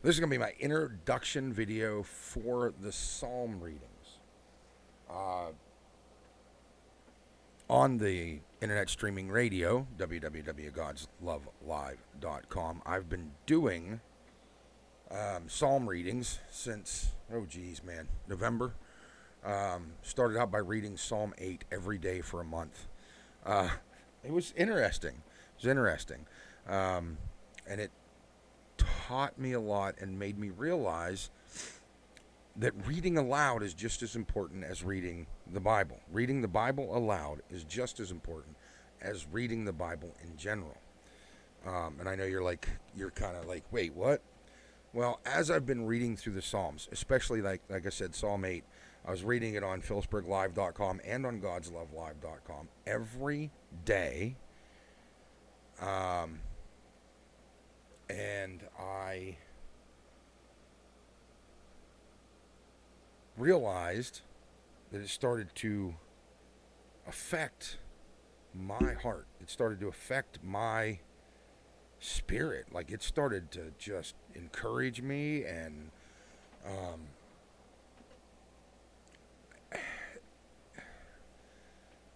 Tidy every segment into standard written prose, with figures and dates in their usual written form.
This is going to be my introduction video for the Psalm readings. On the internet streaming radio, www.godslovelive.com, I've been doing Psalm readings since, November. Started out by reading Psalm 8 every day for a month. It was interesting. And it taught me a lot and made me realize that reading aloud is just as important as reading the Bible. Reading the Bible aloud is just as important as reading the Bible in general. And I know you're kind of like, wait, what? Well, as I've been reading through the Psalms, especially like I said, Psalm 8, I was reading it on phillipsburglive.com and on godslovelive.com every day. And I realized that it started to affect my heart. It started to affect my spirit. Like, it started to just encourage me and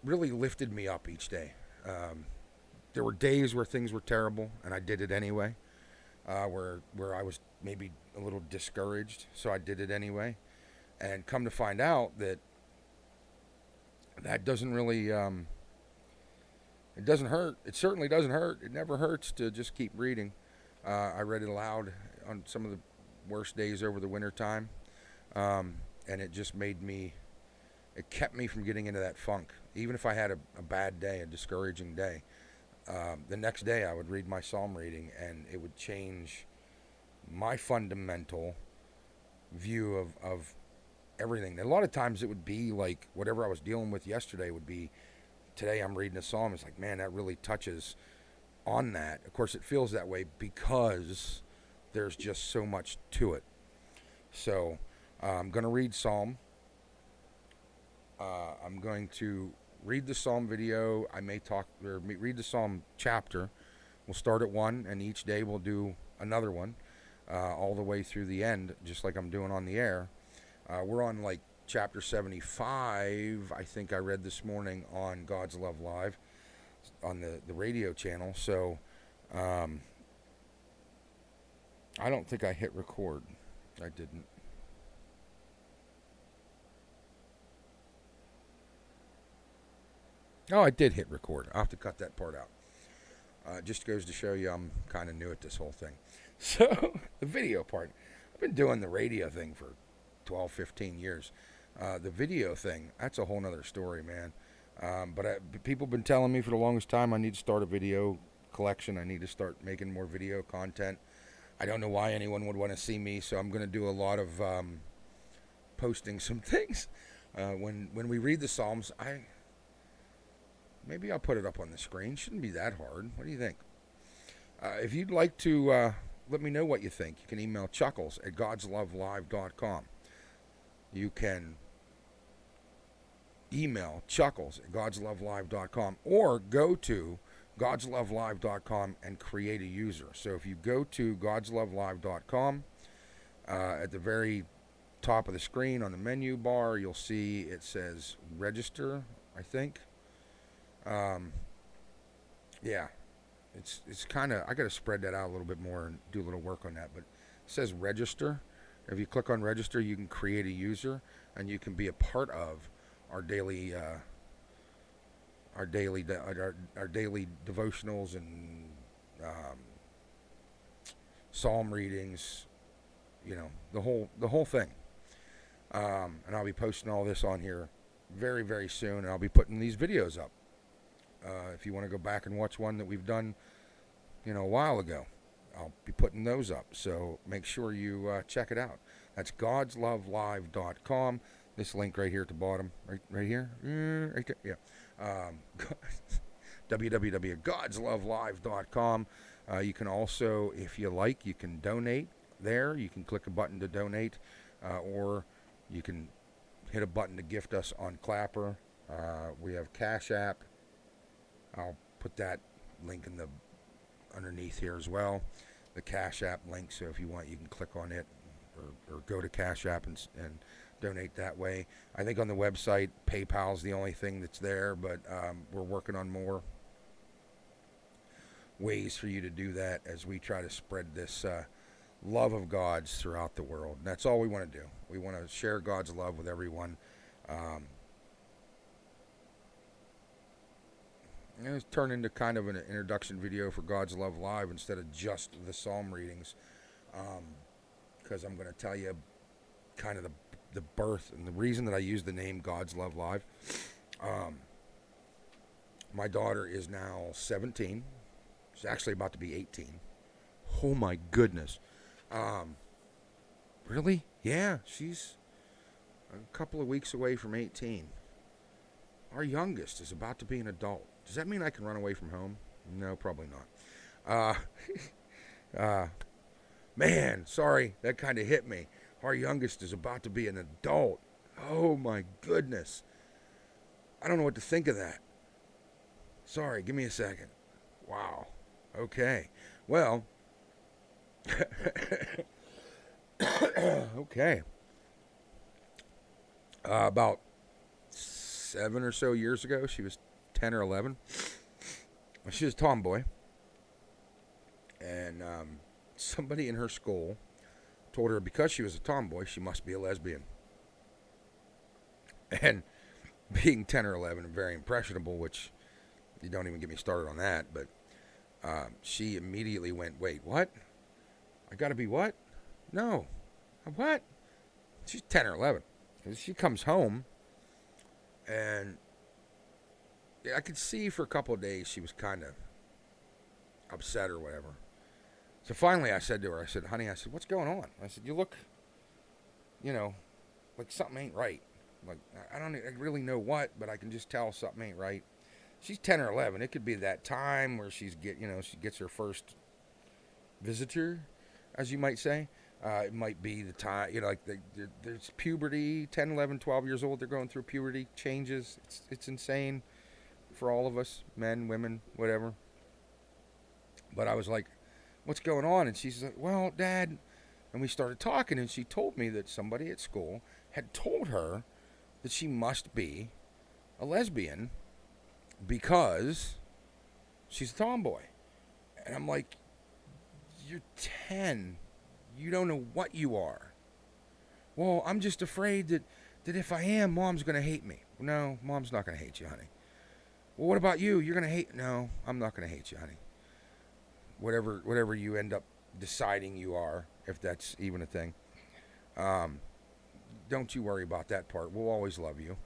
really lifted me up each day. There were days where things were terrible, and I did it anyway. Where I was maybe a little discouraged, so I did it anyway. And come to find out that doesn't really, it doesn't hurt. It certainly doesn't hurt. It never hurts to just keep reading. I read it aloud on some of the worst days over the winter time, and it just it kept me from getting into that funk. Even if I had a bad day, a discouraging day, the next day I would read my psalm reading, and it would change my fundamental view of everything. And a lot of times it would be like whatever I was dealing with yesterday would be, today I'm reading a psalm. It's like, man, that really touches on that. Of course, it feels that way because there's just so much to it. So I'm going to read Psalm. I'm going to read the Psalm video. I may read the Psalm chapter. We'll start at one, and each day we'll do another one, all the way through the end, just like I'm doing on the air. We're on like chapter 75, I think I read this morning on God's Love Live, on the radio channel. So I don't think I hit record. I didn't. Oh, I did hit record. I'll have to cut that part out. Just goes to show you I'm kind of new at this whole thing. So, the video part. I've been doing the radio thing for 12, 15 years. The video thing, that's a whole nother story, man. But people have been telling me for the longest time I need to start a video collection. I need to start making more video content. I don't know why anyone would want to see me, so I'm going to do a lot of posting some things. When we read the Psalms, maybe I'll put it up on the screen. Shouldn't be that hard. What do you think? If you'd like to let me know what you think, you can email chuckles@godslovelive.com. You can email chuckles@godslovelive.com or go to godslovelive.com and create a user. So if you go to godslovelive.com, at the very top of the screen on the menu bar, you'll see it says register, I think. Yeah, it's kind of, I got to spread that out a little bit more and do a little work on that, but it says register. If you click on register, you can create a user and you can be a part of our daily devotionals and psalm readings, the whole thing. And I'll be posting all this on here very, very soon, and I'll be putting these videos up. If you want to go back and watch one that we've done, a while ago, I'll be putting those up. So make sure you check it out. That's godslovelive.com. This link right here at the bottom, right here, right there, yeah. www.godslovelive.com. You can also, if you like, you can donate there. You can click a button to donate, or you can hit a button to gift us on Clapper. We have Cash App. I'll put that link underneath here as well. the Cash App link. So if you want, you can click on it or go to Cash App and donate that way. I think on the website, PayPal's the only thing that's there, but we're working on more ways for you to do that as we try to spread this love of God's throughout the world. And that's all we want to do. We want to share God's love with everyone. It's turned into kind of an introduction video for God's Love Live instead of just the psalm readings, because I'm going to tell you kind of the birth and the reason that I use the name God's Love Live. My daughter is now 17. She's actually about to be 18. Oh my goodness. Really? Yeah, she's a couple of weeks away from 18. Our youngest is about to be an adult. Does that mean I can run away from home? No, probably not. Man, sorry, that kind of hit me. Our youngest is about to be an adult. Oh my goodness. I don't know what to think of that. Sorry, give me a second. Wow. Okay. Well, okay. About 7 or so years ago, she was 10 or 11. She was a tomboy. And somebody in her school told her because she was a tomboy, she must be a lesbian. And being 10 or 11 and very impressionable, which you don't even get me started on that, but she immediately went, wait, what? I gotta be what? No. What? She's 10 or 11. She comes home, and I could see for a couple of days she was kind of upset or whatever. So finally I said to her, I said, honey, what's going on? I said, you look, like something ain't right. Like, I really know what, but I can just tell something ain't right. She's 10 or 11. It could be that time where she gets her first visitor, as you might say. It might be the time, there's puberty, 10, 11, 12 years old. They're going through puberty changes. It's insane for all of us, men, women, whatever. But I was like, what's going on? And she's like, well, Dad, and we started talking, and she told me that somebody at school had told her that she must be a lesbian because she's a tomboy. And I'm like, you're 10. You don't know what you are. Well, I'm just afraid that if I am, Mom's going to hate me. No, Mom's not going to hate you, honey. Well, what about you? You're going to hate... No, I'm not going to hate you, honey. Whatever you end up deciding you are, if that's even a thing. Don't you worry about that part. We'll always love you.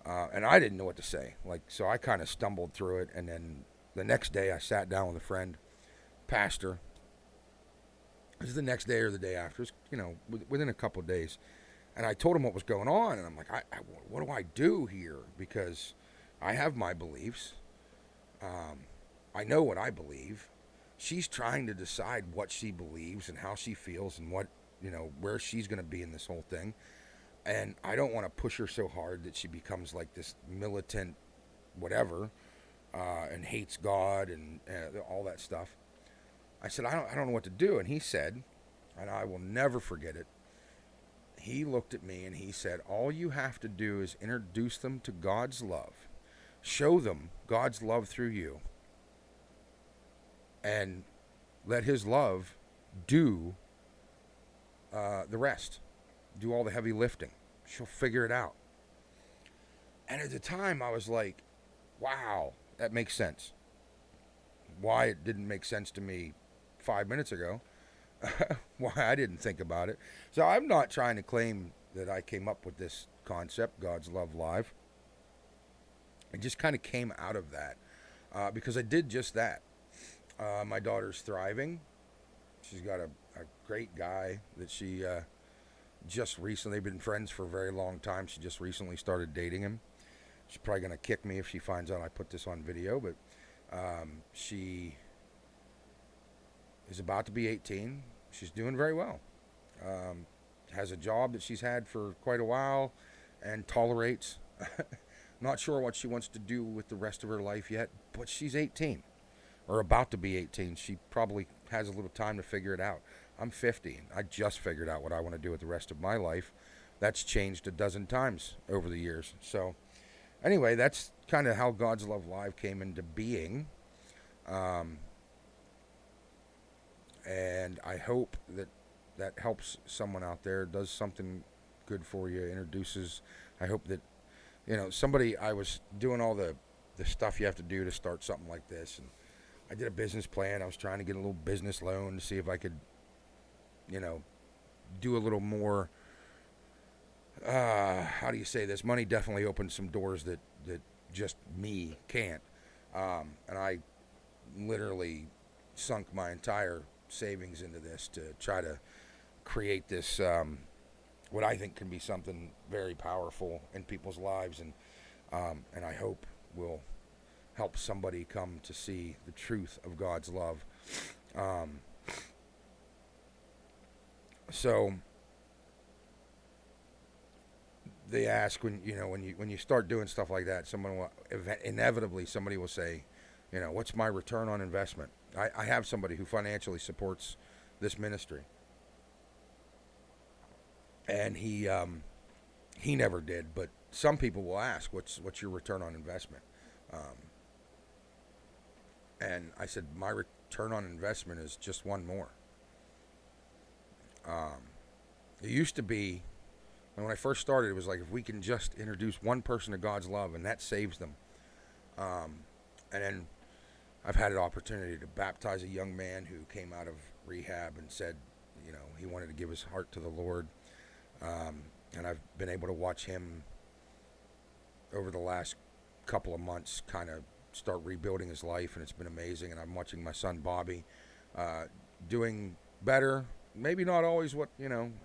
And I didn't know what to say. So I kind of stumbled through it. And then the next day I sat down with a friend, pastor. It was the next day or the day after. It was, within a couple of days. And I told him what was going on. And I'm like, what do I do here? Because I have my beliefs. I know what I believe. She's trying to decide what she believes and how she feels and what, where she's going to be in this whole thing. And I don't want to push her so hard that she becomes like this militant whatever and hates God and all that stuff. I said, I don't know what to do. And he said, and I will never forget it, he looked at me and he said, all you have to do is introduce them to God's love. Show them God's love through you. And let his love do the rest. Do all the heavy lifting. She'll figure it out. And at the time, I was like, wow, that makes sense. Why it didn't make sense to me 5 minutes ago. Why I didn't think about it. So I'm not trying to claim that I came up with this concept, God's Love Live. It just kind of came out of that. Because I did just that. My daughter's thriving. She's got a great guy that she just recently, they've been friends for a very long time. She just recently started dating him. She's probably going to kick me if she finds out I put this on video, but she is about to be 18. She's doing very well. Has a job that she's had for quite a while and tolerates. Not sure what she wants to do with the rest of her life yet, but she's 18. or about to be 18. She probably has a little time to figure it out. I'm 50, and I just figured out what I want to do with the rest of my life. That's changed a dozen times over the years. So, anyway, that's kind of how God's Love Live came into being. And I hope that helps someone out there, does something good for you, introduces. I hope that, somebody, I was doing all the stuff you have to do to start something like this, and I did a business plan. I was trying to get a little business loan to see if I could, do a little more. How do you say this? Money definitely opened some doors that just me can't. And I literally sunk my entire savings into this to try to create this, what I think can be something very powerful in people's lives, and I hope will help somebody come to see the truth of God's love. So they ask when you start doing stuff like that, someone will inevitably somebody will say, what's my return on investment? I have somebody who financially supports this ministry, and he never did, but some people will ask, what's your return on investment? And I said, my return on investment is just one more. It used to be, when I first started, it was like, if we can just introduce one person to God's love and that saves them. And then I've had an opportunity to baptize a young man who came out of rehab and said, he wanted to give his heart to the Lord. And I've been able to watch him over the last couple of months kind of start rebuilding his life, and it's been amazing. And I'm watching my son Bobby doing better. Maybe not always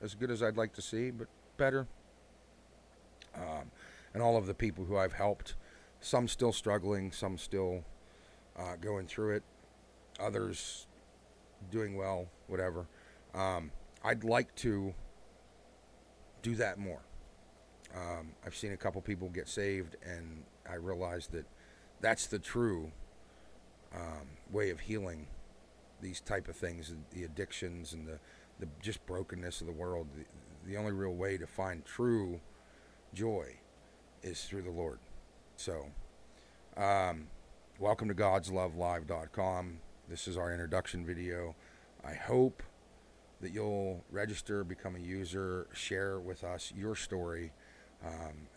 as good as I'd like to see, but better. And all of the people who I've helped, some still struggling, some still going through it, others doing well, whatever. I'd like to do that more. I've seen a couple people get saved, and I realized that that's the true way of healing these type of things, the addictions and the just brokenness of the world. The only real way to find true joy is through the Lord. So, welcome to God'sLoveLive.com. This is our introduction video. I hope that you'll register, become a user, share with us your story,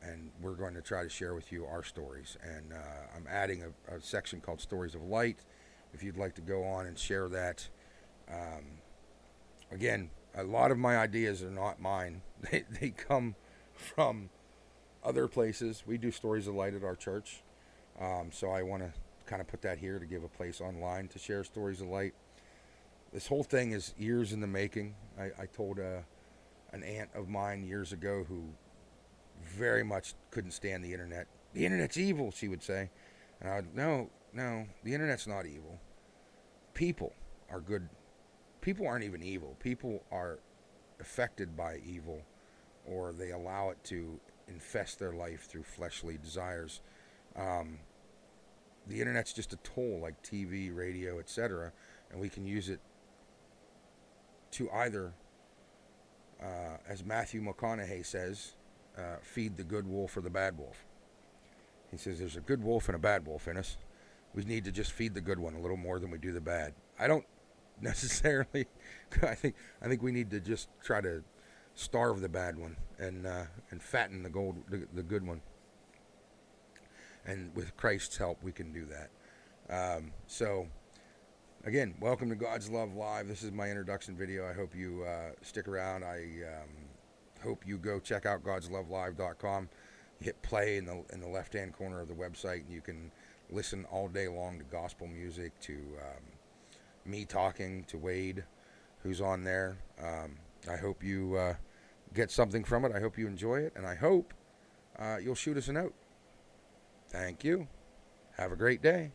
and we're going to try to share with you our stories. And I'm adding a section called Stories of Light, if you'd like to go on and share that. Again, a lot of my ideas are not mine. They come from other places. We do Stories of Light at our church, so I want to kind of put that here to give a place online to share Stories of Light. This whole thing is years in the making. I told an aunt of mine years ago who very much couldn't stand the internet. The internet's evil, she would say. And I would, no, the internet's not evil. People are good. People aren't even evil. People are affected by evil, or they allow it to infest their life through fleshly desires. The internet's just a tool like TV, radio, etc., and we can use it to either, as Matthew McConaughey says, feed the good wolf or the bad wolf. He says there's a good wolf and a bad wolf in us. We need to just feed the good one a little more than we do the bad. I don't necessarily. I think we need to just try to starve the bad one and fatten the good one. And with Christ's help, we can do that. So, again, welcome to God's Love Live. This is my introduction video. I hope you stick around. I hope you go check out God'sLoveLive.com. Hit play in the left-hand corner of the website, and you can listen all day long to gospel music, to me talking, to Wade, who's on there. I hope you get something from it. I hope you enjoy it, and I hope you'll shoot us a note. Thank you. Have a great day.